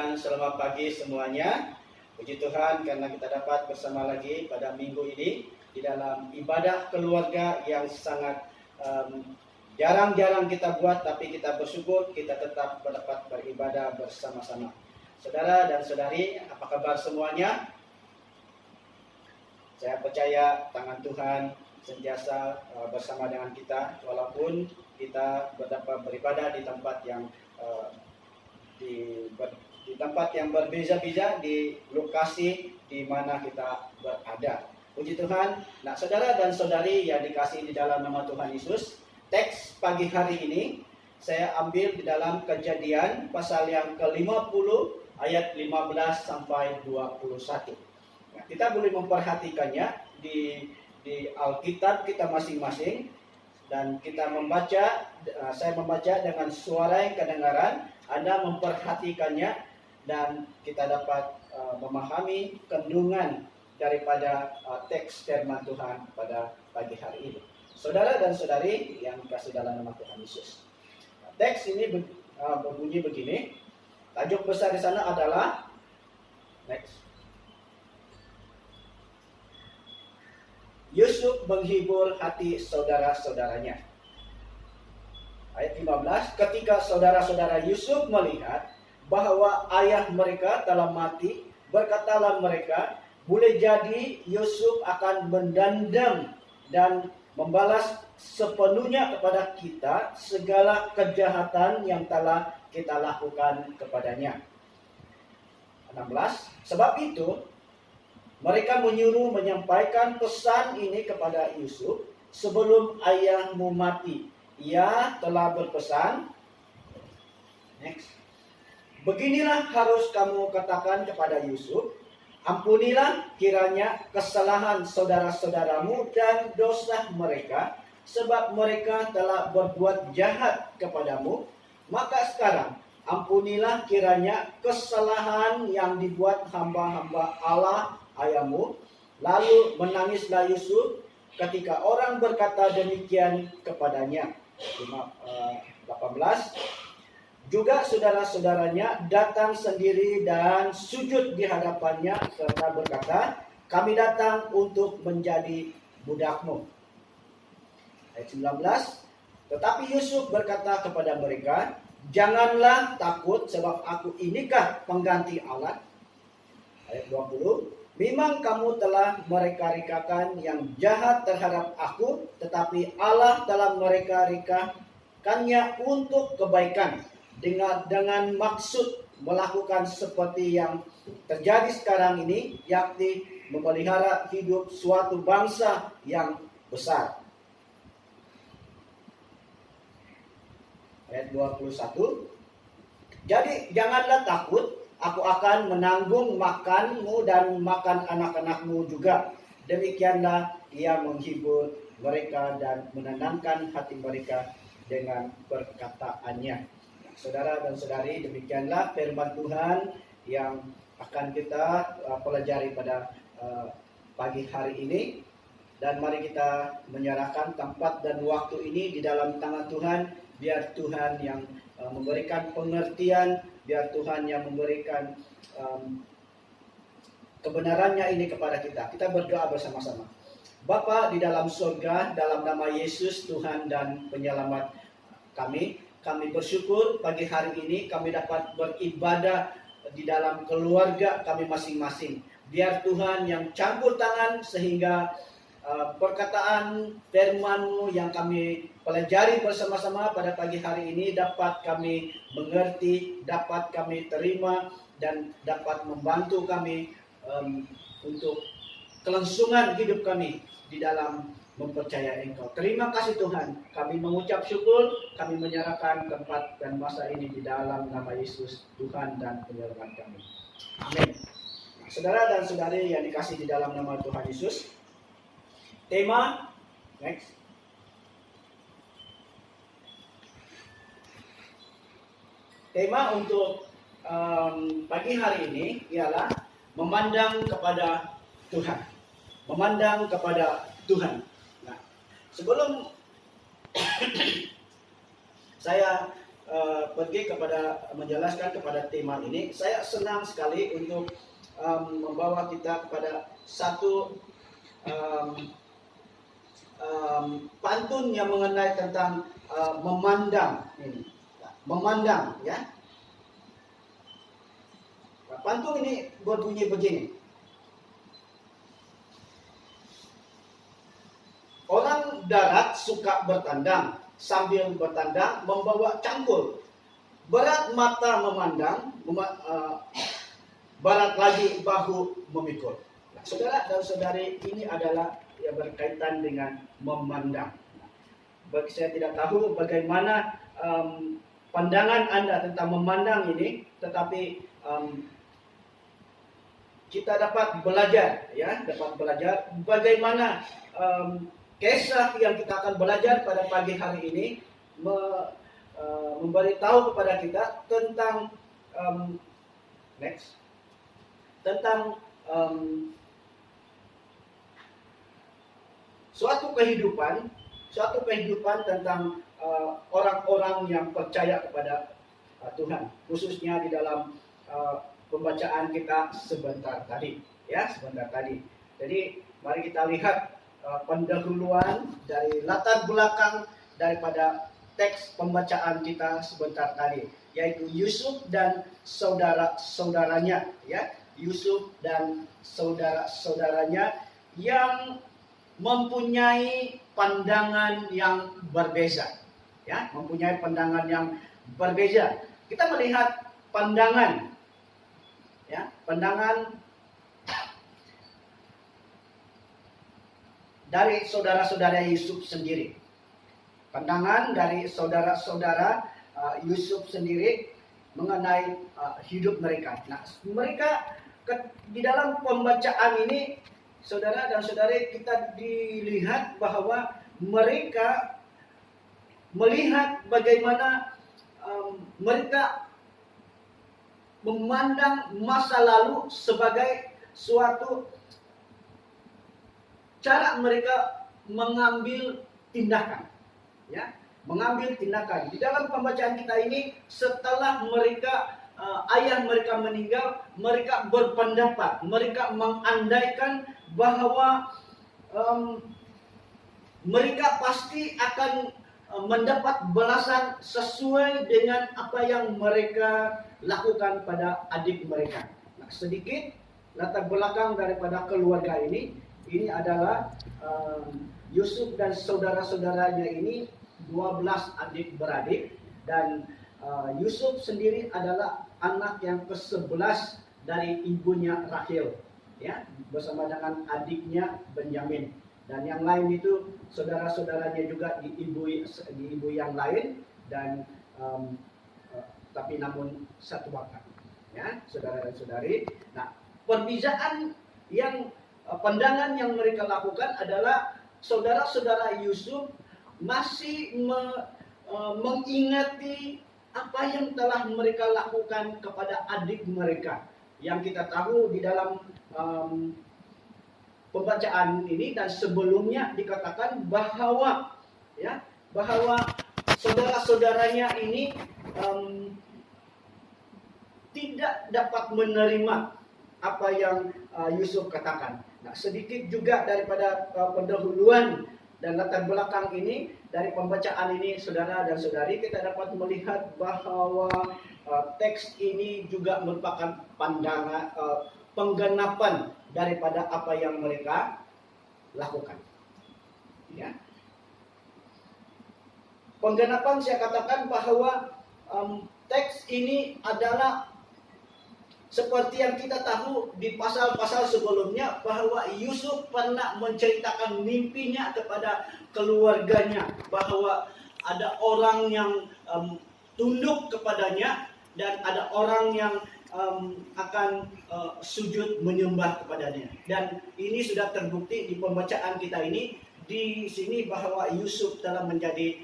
dan selamat pagi semuanya. Puji Tuhan karena kita dapat bersama lagi pada minggu ini di dalam ibadah keluarga yang sangat jarang-jarang kita buat, tapi kita bersyukur kita tetap dapat beribadah bersama-sama. Saudara dan saudari, apa kabar semuanya? Saya percaya tangan Tuhan sentiasa bersama dengan kita, walaupun kita dapat beribadah di tempat yang di tempat yang berbeza-beza, di lokasi di mana kita berada. Puji Tuhan. Nah, saudara dan saudari yang dikasihi di dalam nama Tuhan Yesus, teks pagi hari ini saya ambil di dalam Kejadian pasal yang ke-50 ayat 15 sampai 21. Nah, kita boleh memperhatikannya di Alkitab kita masing-masing, dan kita membaca, saya membaca dengan suara yang kedengaran, Anda memperhatikannya, dan kita dapat memahami kandungan daripada teks firman Tuhan pada pagi hari ini. Saudara dan saudari yang dikasihi dalam nama Tuhan Yesus, teks ini berbunyi begini. Tajuk besar di sana adalah Yusuf menghibur hati saudara-saudaranya. Ayat 15, ketika saudara-saudara Yusuf melihat bahwa ayah mereka telah mati, berkatalah mereka, boleh jadi Yusuf akan mendendam dan membalas sepenuhnya kepada kita segala kejahatan yang telah kita lakukan kepadanya. 16, sebab itu mereka menyuruh menyampaikan pesan ini kepada Yusuf sebelum ayahmu mati. Ia telah berpesan, beginilah harus kamu katakan kepada Yusuf, ampunilah kiranya kesalahan saudara-saudaramu dan dosa mereka, sebab mereka telah berbuat jahat kepadamu. Maka sekarang ampunilah kiranya kesalahan yang dibuat hamba-hamba Allah ayahmu. Lalu menangislah Yusuf ketika orang berkata demikian kepadanya. 18, juga saudara-saudaranya datang sendiri dan sujud di hadapannya serta berkata, kami datang untuk menjadi budakmu. Ayat 19, tetapi Yusuf berkata kepada mereka, janganlah takut, sebab aku inikah pengganti Allah. Ayat 20, memang kamu telah mereka-rekakan yang jahat terhadap aku, tetapi Allah telah mereka-rekakannya untuk kebaikan, dengan maksud melakukan seperti yang terjadi sekarang ini, yakni memelihara hidup suatu bangsa yang besar. Ayat 21, jadi janganlah takut, aku akan menanggung makanmu dan makan anak-anakmu juga. Demikianlah ia menghibur mereka dan menenangkan hati mereka dengan perkataannya. Nah, saudara dan saudari, demikianlah firman Tuhan yang akan kita pelajari pada pagi hari ini. Dan mari kita menyerahkan tempat dan waktu ini di dalam tangan Tuhan. Biar Tuhan yang memberikan pengertian, biar Tuhan yang memberikan kebenarannya ini kepada kita. Kita berdoa bersama-sama. Bapa di dalam surga, dalam nama Yesus Tuhan dan penyelamat kami bersyukur pagi hari ini kami dapat beribadah di dalam keluarga kami masing-masing. Biar Tuhan yang campur tangan sehingga perkataan firman-Mu yang kami pelajari bersama-sama pada pagi hari ini dapat kami mengerti, dapat kami terima, dan dapat membantu kami untuk kelangsungan hidup kami di dalam mempercayai Engkau. Terima kasih Tuhan, kami mengucap syukur, kami menyerahkan tempat dan masa ini di dalam nama Yesus Tuhan dan penyelamat kami. Amin. Nah, saudara dan saudari yang dikasih di dalam nama Tuhan Yesus, tema tema untuk pagi hari ini ialah memandang kepada Tuhan. Memandang kepada Tuhan. Nah, sebelum saya pergi kepada menjelaskan kepada tema ini, saya senang sekali untuk membawa kita kepada satu pantun yang mengenai tentang memandang ini, memandang ya. Pantun ini berbunyi begini. Orang darat suka bertandang, sambil bertandang membawa cangkul. Berat mata memandang, berat lagi bahu memikul. Nah, saudara dan saudari, ini adalah yang berkaitan dengan memandang. Bagi saya tidak tahu bagaimana pandangan Anda tentang memandang ini, tetapi kita dapat belajar, ya, dapat belajar bagaimana kisah yang kita akan belajar pada pagi hari ini memberitahu kepada kita tentang tentang suatu kehidupan tentang orang-orang yang percaya kepada Tuhan, khususnya di dalam pembacaan kita sebentar tadi. Jadi mari kita lihat pendahuluan dari latar belakang daripada teks pembacaan kita sebentar tadi, yaitu Yusuf dan saudara-saudaranya, ya. Yusuf dan saudara-saudaranya yang mempunyai pandangan yang berbeza, ya, mempunyai pandangan yang berbeza. Kita melihat pandangan, ya, pandangan dari saudara-saudara Yusuf sendiri. Pandangan dari saudara-saudara Yusuf sendiri mengenai hidup mereka. Nah, mereka di dalam pembacaan ini, saudara dan saudari, kita dilihat bahwa mereka melihat bagaimana mereka memandang masa lalu sebagai suatu cara mereka mengambil tindakan, ya, mengambil tindakan. Di dalam pembacaan kita ini, setelah mereka ayah mereka meninggal, mereka berpendapat, mereka mengandaikan bahwa mereka pasti akan mendapat balasan sesuai dengan apa yang mereka lakukan pada adik mereka. Nah, sedikit latar belakang daripada keluarga ini adalah Yusuf dan saudara-saudaranya ini 12 adik beradik, dan Yusuf sendiri adalah anak yang ke-11 dari ibunya Rahel, ya, bersama dengan adiknya Benyamin. Dan yang lain itu saudara-saudaranya juga di ibu yang lain, dan tapi namun satu bapak, ya, saudara dan saudari. Nah, perbedaan yang pandangan yang mereka lakukan adalah saudara-saudara Yusuf masih mengingati apa yang telah mereka lakukan kepada adik mereka. Yang kita tahu di dalam pembacaan ini dan sebelumnya dikatakan bahwa, ya, bahwa saudara-saudaranya ini tidak dapat menerima apa yang Yusuf katakan. Nah, sedikit juga daripada pendahuluan dan latar belakang ini dari pembacaan ini, saudara dan saudari, kita dapat melihat bahwa teks ini juga merupakan pandangan penggenapan daripada apa yang mereka lakukan. Ya. Penggenapan, saya katakan bahwa teks ini adalah seperti yang kita tahu di pasal-pasal sebelumnya, bahwa Yusuf pernah menceritakan mimpinya kepada keluarganya, bahwa ada orang yang tunduk kepadanya dan ada orang yang akan sujud menyembah kepadanya. Dan ini sudah terbukti di pembacaan kita ini di sini, bahwa Yusuf telah menjadi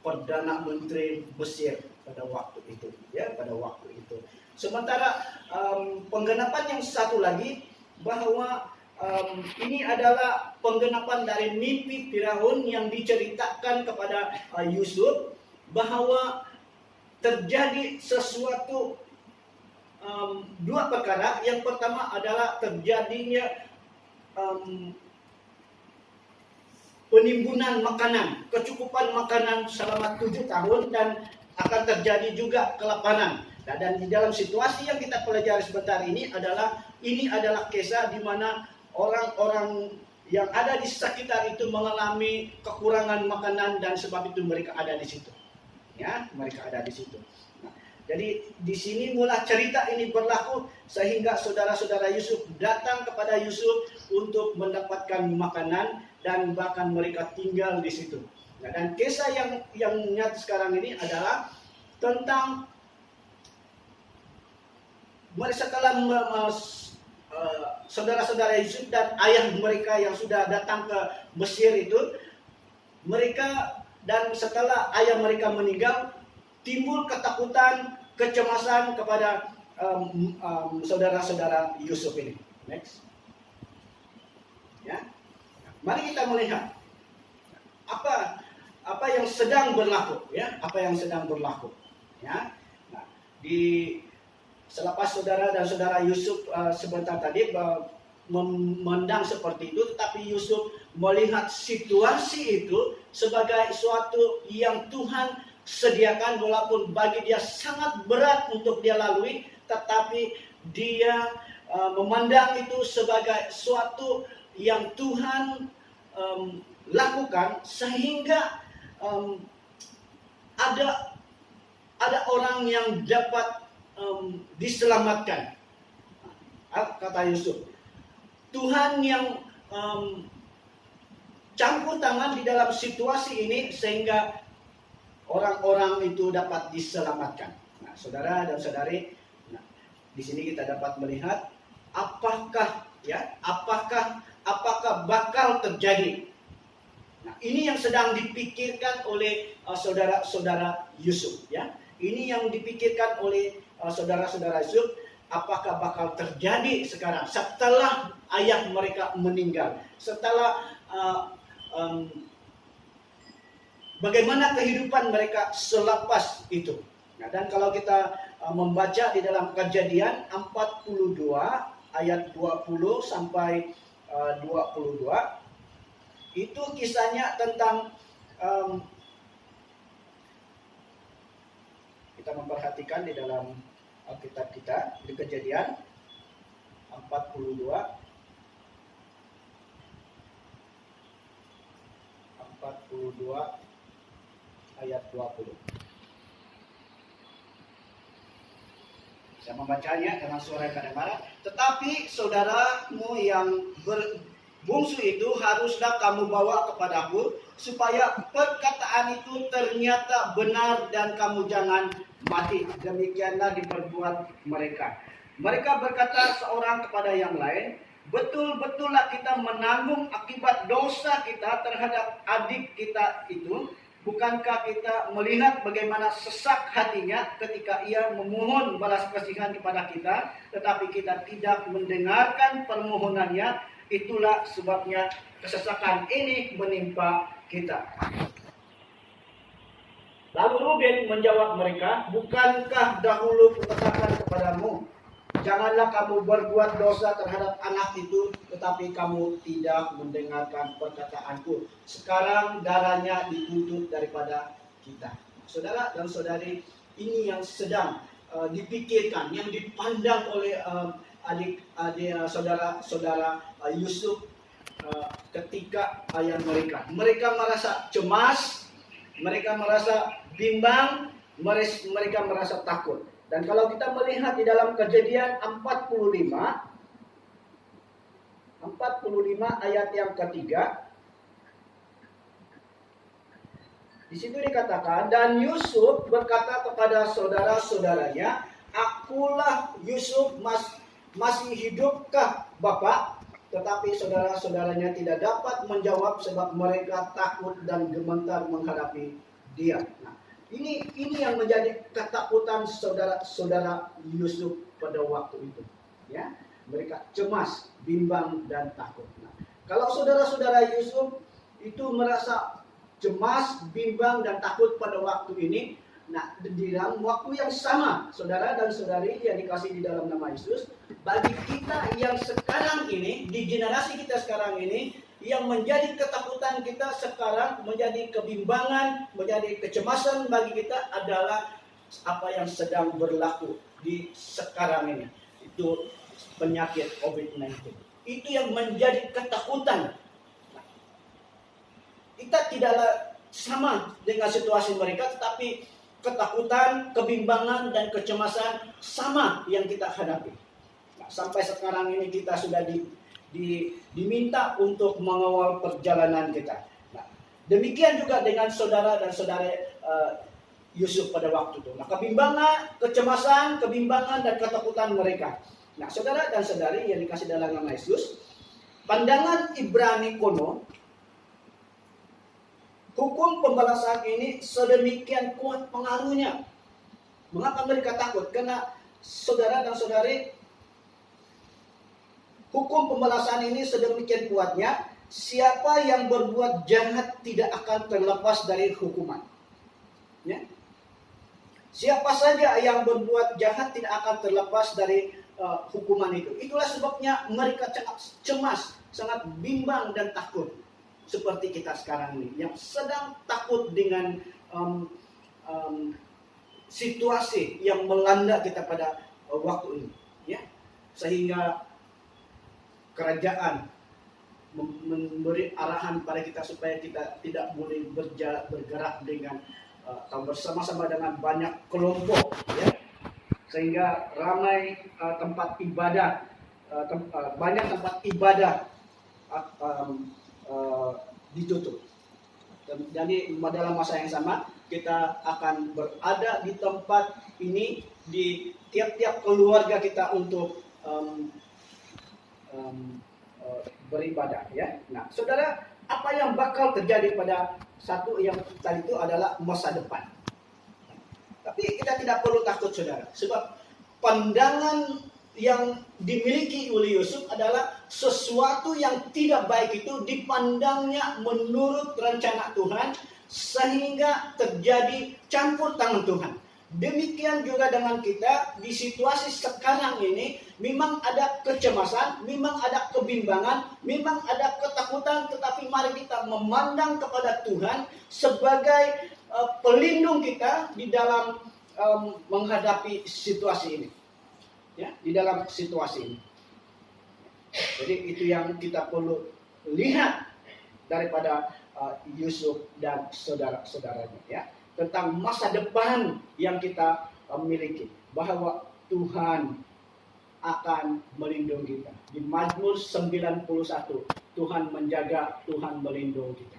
Perdana Menteri Mesir pada waktu itu, ya, pada waktu itu. Sementara penggenapan yang satu lagi, bahwa ini adalah penggenapan dari mimpi Firaun yang diceritakan kepada Yusuf, bahwa terjadi sesuatu dua perkara. Yang pertama adalah terjadinya penimbunan makanan, kecukupan makanan selama 7 tahun, dan akan terjadi juga kelaparan. Nah, dan di dalam situasi yang kita pelajari sebentar ini adalah kisah di mana orang-orang yang ada di sekitar itu mengalami kekurangan makanan, dan sebab itu mereka ada di situ. Ya, mereka ada di situ. Nah, jadi di sini mula cerita ini berlaku sehingga saudara-saudara Yusuf datang kepada Yusuf untuk mendapatkan makanan, dan bahkan mereka tinggal di situ. Nah, dan kisah yang nyata sekarang ini adalah tentang mereka setelah saudara-saudara Yusuf dan ayah mereka yang sudah datang ke Mesir itu, mereka dan setelah ayah mereka meninggal, timbul ketakutan, kecemasan kepada saudara-saudara Yusuf ini. Next. Ya. Mari kita melihat apa yang sedang berlaku, ya, apa yang sedang berlaku, ya. Nah, selepas saudara dan saudara Yusuf sebentar tadi memandang seperti itu, tetapi Yusuf melihat situasi itu sebagai suatu yang Tuhan sediakan, walaupun bagi dia sangat berat untuk dia lalui, tetapi dia memandang itu sebagai suatu yang Tuhan lakukan, sehingga ada orang yang dapat diselamatkan. Kata Yusuf, Tuhan yang campur tangan di dalam situasi ini sehingga orang-orang itu dapat diselamatkan. Nah, saudara dan saudari, di sini kita dapat melihat apakah bakal terjadi. Nah, ini yang sedang dipikirkan oleh saudara-saudara Yusuf, ya. Ini yang dipikirkan oleh saudara-saudara Yusuf, apakah bakal terjadi sekarang setelah ayah mereka meninggal, setelah bagaimana kehidupan mereka selepas itu. Nah, dan kalau kita membaca di dalam Kejadian 42 ayat 20 sampai 22, itu kisahnya tentang kita memperhatikan di dalam Alkitab kita di Kejadian 42 ayat 20. Saya membacanya dengan suara yang kedengaran. Tetapi saudaramu yang berbungsu itu haruslah kamu bawa kepadaku, supaya perkataan itu ternyata benar dan kamu jangan mati. Demikianlah diperbuat mereka. Mereka berkata seorang kepada yang lain, betul-betullah kita menanggung akibat dosa kita terhadap adik kita itu. Bukankah kita melihat bagaimana sesak hatinya ketika ia memohon balas kasihan kepada kita, tetapi kita tidak mendengarkan permohonannya. Itulah sebabnya kesesakan ini menimpa kita. Lalu Ruben menjawab mereka, bukankah dahulu kukatakan kepadamu, janganlah kamu berbuat dosa terhadap anak itu, tetapi kamu tidak mendengarkan perkataanku. Sekarang darahnya dituntut daripada kita. Saudara dan saudari, ini yang sedang dipikirkan, yang dipandang oleh adik-adik saudara-saudara Yusuf ketika ayah mereka. Mereka merasa cemas, mereka merasa bimbang, mereka merasa takut. Dan kalau kita melihat di dalam Kejadian 45 ayat yang ketiga, di situ dikatakan, dan Yusuf berkata kepada saudara-saudaranya, akulah Yusuf, masih hidupkah Bapak? Tetapi saudara-saudaranya tidak dapat menjawab sebab mereka takut dan gemetar menghadapi dia. Nah, ini yang menjadi ketakutan saudara-saudara Yusuf pada waktu itu. Ya, mereka cemas, bimbang dan takut. Nah, kalau saudara-saudara Yusuf itu merasa cemas, bimbang, dan takut pada waktu ini. Nah, di dalam waktu yang sama, saudara dan saudari yang dikasih di dalam nama Yesus, bagi kita yang sekarang ini, di generasi kita sekarang ini, yang menjadi ketakutan kita sekarang, menjadi kebimbangan, menjadi kecemasan bagi kita adalah apa yang sedang berlaku di sekarang ini. Itu penyakit COVID-19. Itu yang menjadi ketakutan. Kita tidaklah sama dengan situasi mereka, tetapi ketakutan, kebimbangan, dan kecemasan sama yang kita hadapi. Nah, sampai sekarang ini kita sudah diminta untuk mengawal perjalanan kita. Nah, demikian juga dengan saudara dan saudara Yusuf pada waktu itu. Nah, kebimbangan, kecemasan, kebimbangan, dan ketakutan mereka. Nah, saudara dan saudari yang dikasih dalam nama Yesus, pandangan Ibrani kuno, hukum pembalasan ini sedemikian kuat pengaruhnya. Mengapa mereka takut? Karena saudara dan saudari, hukum pembalasan ini sedemikian kuatnya, siapa yang berbuat jahat tidak akan terlepas dari hukuman. Ya? Siapa saja yang berbuat jahat tidak akan terlepas dari hukuman itu. Itulah sebabnya mereka cemas, sangat bimbang dan takut. Seperti kita sekarang ini yang sedang takut dengan situasi yang melanda kita pada waktu ini, ya, sehingga kerajaan memberi arahan pada kita supaya kita tidak boleh bergerak dengan atau bersama-sama dengan banyak kelompok, ya, sehingga ramai tempat ibadah, banyak tempat ibadah ditutup. Jadi dalam masa yang sama kita akan berada di tempat ini, di tiap-tiap keluarga kita untuk beribadah, ya. Nah, saudara, apa yang bakal terjadi pada satu yang tadi itu adalah masa depan. Tapi kita tidak perlu takut, saudara, sebab pandangan yang dimiliki oleh Yusuf adalah sesuatu yang tidak baik itu dipandangnya menurut rencana Tuhan, sehingga terjadi campur tangan Tuhan. Demikian juga dengan kita di situasi sekarang ini, memang ada kecemasan, memang ada kebimbangan, memang ada ketakutan, tetapi mari kita memandang kepada Tuhan sebagai pelindung kita di dalam menghadapi situasi ini. Ya, di dalam situasi ini. Jadi itu yang kita perlu lihat daripada Yusuf dan saudara-saudaranya, ya, tentang masa depan yang kita miliki, bahwa Tuhan akan melindungi kita. Di Mazmur 91, Tuhan menjaga, Tuhan melindungi kita.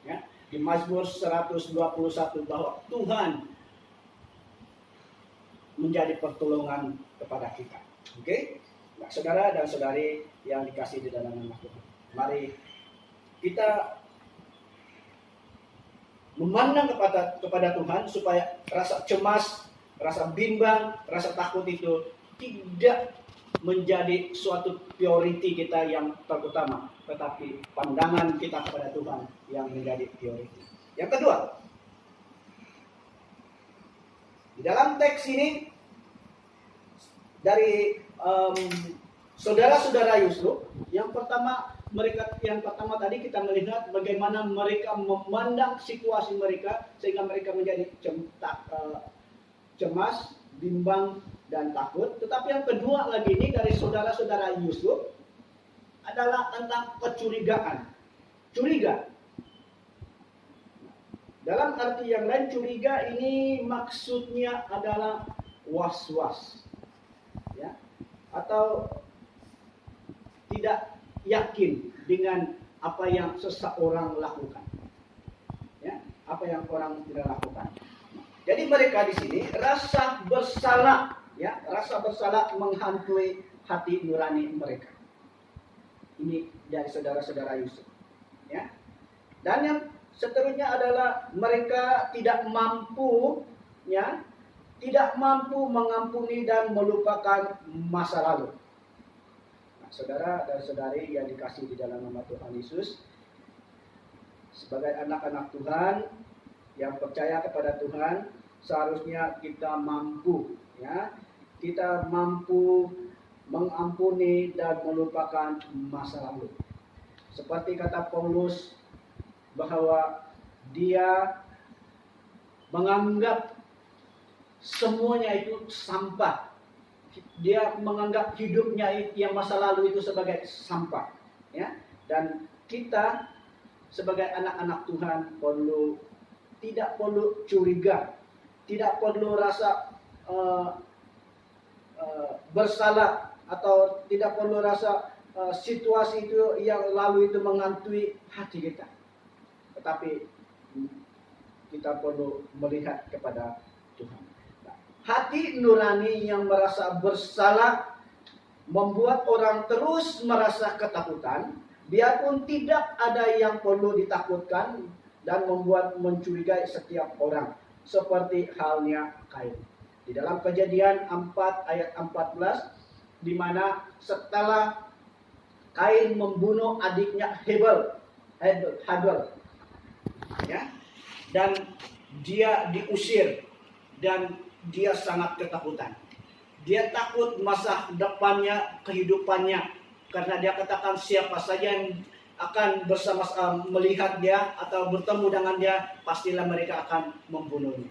Ya, di Mazmur 121 bahwa Tuhan menjadi pertolongan kepada kita. Oke? Nah, saudara dan saudari yang dikasih di dalam nama Tuhan, mari kita memandang kepada Tuhan supaya rasa cemas, rasa bimbang, rasa takut itu tidak menjadi suatu prioriti kita yang terutama, tetapi pandangan kita kepada Tuhan yang menjadi prioriti. Yang kedua, di dalam teks ini dari saudara-saudara Yusuf, yang pertama tadi kita melihat bagaimana mereka memandang situasi mereka sehingga mereka menjadi cemas, bimbang, dan takut. Tetapi yang kedua lagi ini dari saudara-saudara Yusuf adalah tentang kecurigaan. Curiga. Dalam arti yang lain, curiga ini maksudnya adalah was-was, ya, atau tidak yakin dengan apa yang seseorang lakukan, ya, apa yang orang tidak lakukan. Jadi mereka di sini rasa bersalah, ya, rasa bersalah menghantui hati nurani mereka. Ini dari saudara-saudara Yusuf, ya. Dan yang seterusnya adalah mereka tidak mampu, ya, tidak mampu mengampuni dan melupakan masa lalu. Nah, saudara dan saudari yang dikasih di dalam nama Tuhan Yesus, sebagai anak-anak Tuhan yang percaya kepada Tuhan, seharusnya kita mampu, ya, kita mampu mengampuni dan melupakan masa lalu. Seperti kata Paulus bahwa dia menganggap semuanya itu sampah. Dia menganggap hidupnya yang masa lalu itu sebagai sampah, ya. Dan kita sebagai anak-anak Tuhan tidak perlu curiga, tidak perlu rasa bersalah, atau tidak perlu rasa situasi itu yang lalu itu menghantui hati kita. Tetapi kita perlu melihat kepada Tuhan. Hati nurani yang merasa bersalah membuat orang terus merasa ketakutan, biarpun tidak ada yang perlu ditakutkan, dan membuat mencurigai setiap orang, seperti halnya Kain. Di dalam Kejadian 4 ayat 14, di mana setelah Kain membunuh adiknya Habel, ya, dan dia diusir, dan dia sangat ketakutan. Dia takut masa depannya, kehidupannya, karena dia katakan siapa saja yang akan bersama melihat dia atau bertemu dengan dia, pastilah mereka akan membunuhnya.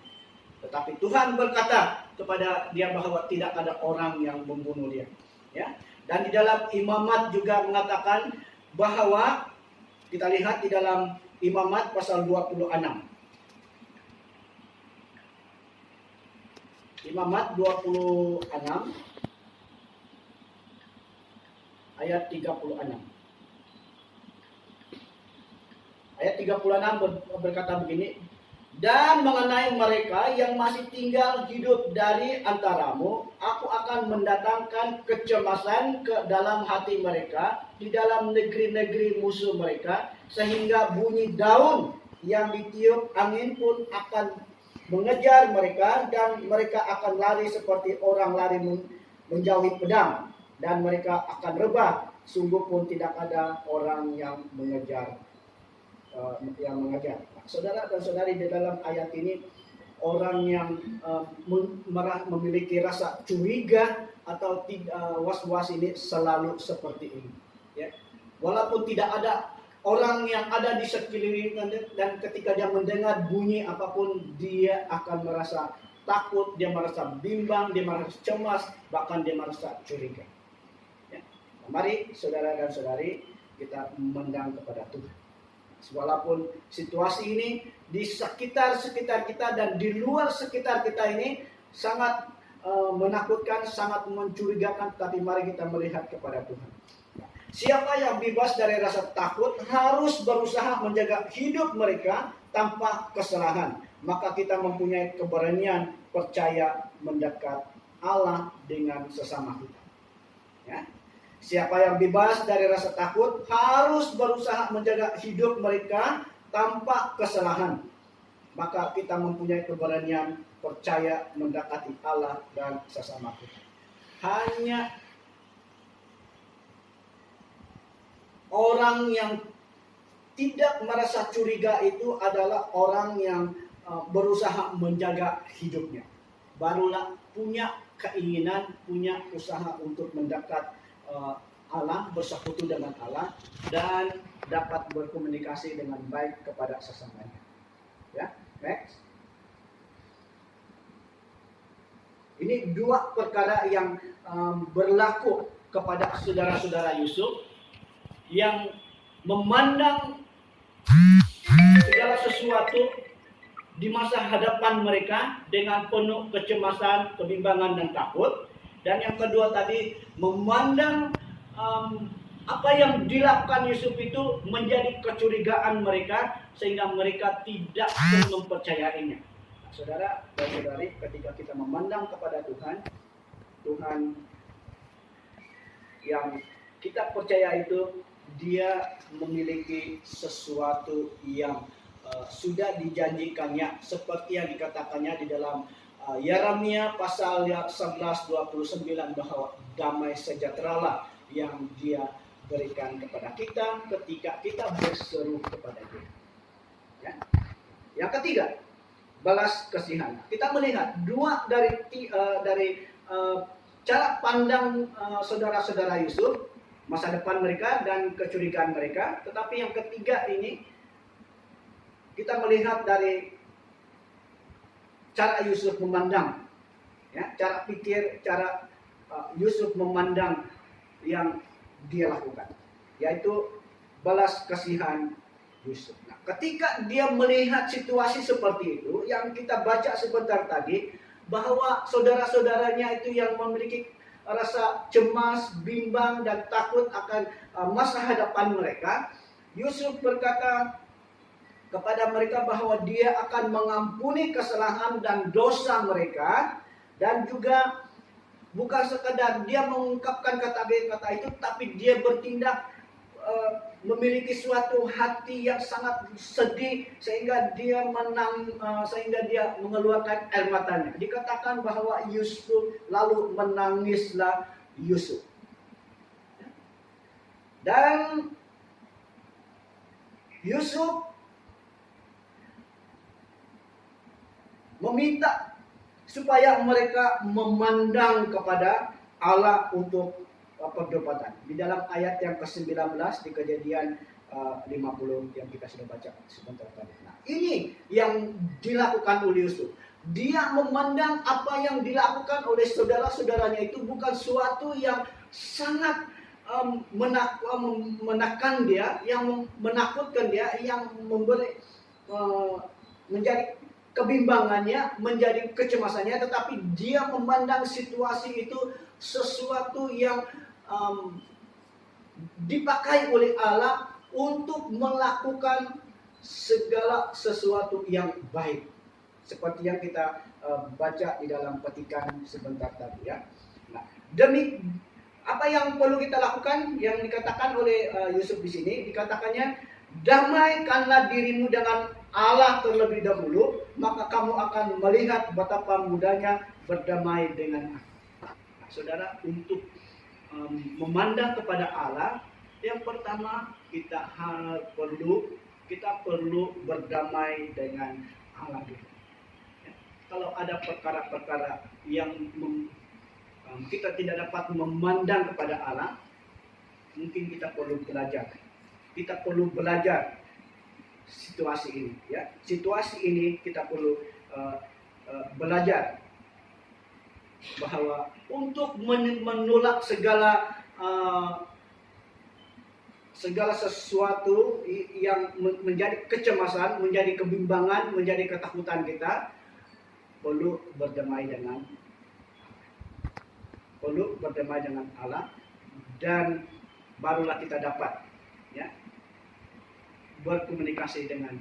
Tetapi Tuhan berkata kepada dia bahwa tidak ada orang yang membunuh dia, ya. Dan di dalam Imamat juga mengatakan bahwa, kita lihat di dalam Imamat pasal 26. Imamat 26 ayat 36. Ayat 36 berkata begini, dan mengenai mereka yang masih tinggal hidup dari antaramu, aku akan mendatangkan kecemasan ke dalam hati mereka di dalam negeri-negeri musuh mereka, sehingga bunyi daun yang ditiup angin pun akan mengejar mereka, dan mereka akan lari seperti orang lari menjauhi pedang, dan mereka akan rebah, sungguh pun tidak ada orang yang mengejar. Saudara dan saudari, di dalam ayat ini orang yang memiliki rasa curiga atau was-was ini selalu seperti ini, ya. Walaupun tidak ada orang yang ada di sekelilingnya, dan ketika dia mendengar bunyi apapun, dia akan merasa takut, dia merasa bimbang, dia merasa cemas, bahkan dia merasa curiga, ya. Mari saudara dan saudari, kita memandang kepada Tuhan. Walaupun situasi ini di sekitar kita dan di luar sekitar kita ini sangat menakutkan, sangat mencurigakan, tapi mari kita melihat kepada Tuhan. Siapa yang bebas dari rasa takut harus berusaha menjaga hidup mereka tanpa kesalahan. Maka kita mempunyai keberanian percaya mendekat Allah dengan sesama kita, ya. Siapa yang bebas dari rasa takut harus berusaha menjaga hidup mereka tanpa kesalahan. Maka kita mempunyai keberanian percaya mendekati Allah dan sesama kita. Hanya orang yang tidak merasa curiga itu adalah orang yang berusaha menjaga hidupnya. Barulah punya keinginan, punya usaha untuk mendekat Allah, bersekutu dengan Allah, dan dapat berkomunikasi dengan baik kepada sesamanya. Ya, next. Ini dua perkara yang berlaku kepada saudara-saudara Yusuf, yang memandang segala sesuatu di masa hadapan mereka dengan penuh kecemasan, kebimbangan, dan takut. Dan yang kedua tadi, memandang apa yang dilakukan Yusuf itu menjadi kecurigaan mereka, sehingga mereka tidak mempercayainya. Nah, saudara dan saudari, ketika kita memandang kepada Tuhan, Tuhan yang kita percaya itu, Dia memiliki sesuatu yang sudah dijanjikannya, seperti yang dikatakannya di dalam Yeremia pasal 11:29, bahwa damai sejahteralah yang Dia berikan kepada kita ketika kita berseru kepada Dia. Yang ketiga, balas kasihan. Kita melihat dua dari cara pandang saudara-saudara Yusuf, masa depan mereka dan kecurigaan mereka. Tetapi yang ketiga ini kita melihat dari cara Yusuf memandang, ya, cara pikir, cara Yusuf memandang yang dia lakukan, yaitu balas kasihan Yusuf. Nah, ketika dia melihat situasi seperti itu, yang kita baca sebentar tadi, bahwa saudara-saudaranya itu yang memiliki rasa cemas, bimbang, dan takut akan masa hadapan mereka, Yusuf berkata kepada mereka bahwa dia akan mengampuni kesalahan dan dosa mereka, dan juga bukan sekadar dia mengungkapkan kata-kata itu, tapi dia bertindak memiliki suatu hati yang sangat sedih sehingga dia mengeluarkan air matanya. Dikatakan bahwa Yusuf lalu menangislah Yusuf. Dan Yusuf meminta supaya mereka memandang kepada Allah untuk pertobatan. Di dalam ayat yang ke-19 di Kejadian 50 yang kita sudah baca sebentar tadi. Nah, ini yang dilakukan oleh Yusuf. Dia memandang apa yang dilakukan oleh saudara-saudaranya itu bukan suatu yang sangat menekan dia, yang menakutkan dia, yang memberi menjadi kebimbangannya, menjadi kecemasannya, tetapi dia memandang situasi itu sesuatu yang dipakai oleh Allah untuk melakukan segala sesuatu yang baik, seperti yang kita baca di dalam petikan sebentar tadi, ya. Nah, demi apa yang perlu kita lakukan, yang dikatakan oleh Yusuf di sini, dikatakannya, damaikanlah dirimu dengan Allah terlebih dahulu, maka kamu akan melihat betapa mudahnya berdamai dengan aku. Nah, saudara, untuk memandang kepada Allah, yang pertama kita perlu berdamai dengan Allah dulu. Ya, kalau ada perkara-perkara yang kita tidak dapat memandang kepada Allah, mungkin kita perlu belajar. Kita perlu belajar situasi ini, ya. Situasi ini kita perlu belajar bahwa untuk menolak segala sesuatu yang menjadi kecemasan, menjadi kebimbangan, menjadi ketakutan kita, perlu berdamai dengan Allah, dan barulah kita dapat, ya, berkomunikasi dengan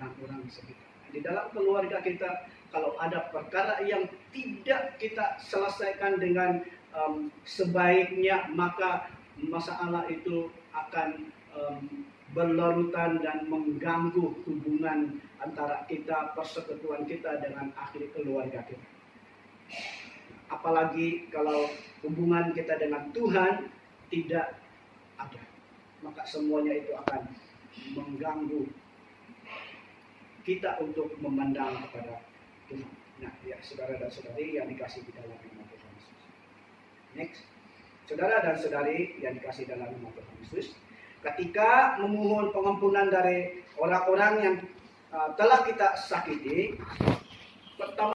orang-orang sekitar. Di dalam keluarga kita, kalau ada perkara yang tidak kita selesaikan dengan sebaiknya, maka masalah itu akan berlarutan dan mengganggu hubungan antara kita, persekutuan kita dengan ahli keluarga kita. Apalagi kalau hubungan kita dengan Tuhan tidak ada, maka semuanya itu akan mengganggu kita untuk memandang kepada Tuhan. Nah, ya, saudara dan saudari yang dikasih di dalam nama Tuhan Yesus. Next, saudara dan saudari yang dikasih dalam nama Tuhan Yesus, ketika memohon pengampunan dari orang-orang yang telah kita sakiti, pertama